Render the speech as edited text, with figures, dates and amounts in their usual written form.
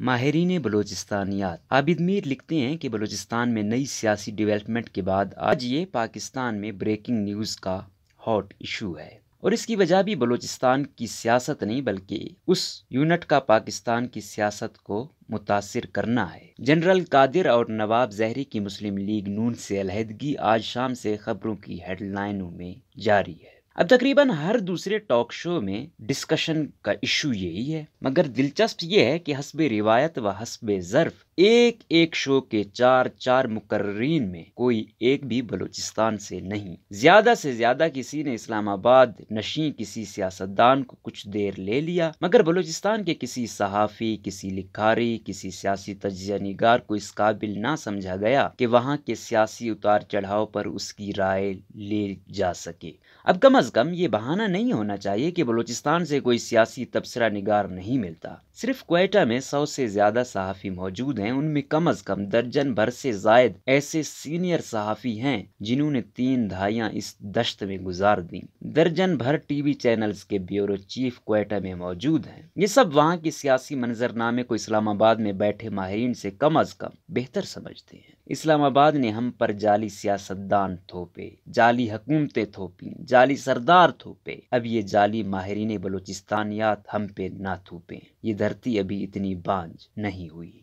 ماہرین بلوچستانیات عابد میر لکھتے ہیں کہ بلوچستان میں نئی سیاسی ڈیولپمنٹ کے بعد آج یہ پاکستان میں بریکنگ نیوز کا ہاٹ ایشو ہے، اور اس کی وجہ بھی بلوچستان کی سیاست نہیں بلکہ اس یونٹ کا پاکستان کی سیاست کو متاثر کرنا ہے۔ جنرل قادر اور نواب زہری کی مسلم لیگ نون سے علیحدگی آج شام سے خبروں کی ہیڈ لائنوں میں جاری ہے۔ اب تقریباً ہر دوسرے ٹاک شو میں ڈسکشن کا ایشو یہی ہے، مگر دلچسپ یہ ہے کہ حسب روایت و حسب ظرف ایک شو کے چار مقررین میں کوئی ایک بھی بلوچستان سے نہیں۔ زیادہ سے زیادہ کسی نے اسلام آباد نشین کسی سیاستدان کو کچھ دیر لے لیا، مگر بلوچستان کے کسی صحافی، کسی لکھاری، کسی سیاسی تجزیہ نگار کو اس قابل نہ سمجھا گیا کہ وہاں کے سیاسی اتار چڑھاؤ پر اس کی رائے لے جا سکے۔ اب کم از کم یہ بہانہ نہیں ہونا چاہیے کہ بلوچستان سے کوئی سیاسی تبصرہ نگار نہیں ملتا۔ صرف کوئٹہ میں 100 سے زیادہ صحافی موجود ہیں، ان میں کم از کم درجن بھر سے زائد ایسے سینئر صحافی ہیں جنہوں نے 3 دہائیاں اس دشت میں گزار دیں۔ درجن بھر ٹی وی چینلز کے بیورو چیف کوئٹہ میں موجود ہیں۔ یہ سب وہاں کے سیاسی منظرنامے کو اسلام آباد میں بیٹھے ماہرین سے کم از کم بہتر سمجھتے ہیں۔ اسلام آباد نے ہم پر جعلی سیاستدان تھوپے، جعلی حکومتیں تھوپیں، جعلی سردار تھوپے، اب یہ جعلی ماہرین بلوچستانیات ہم پہ نہ تھوپیں۔ یہ دھرتی ابھی اتنی بانج نہیں ہوئی۔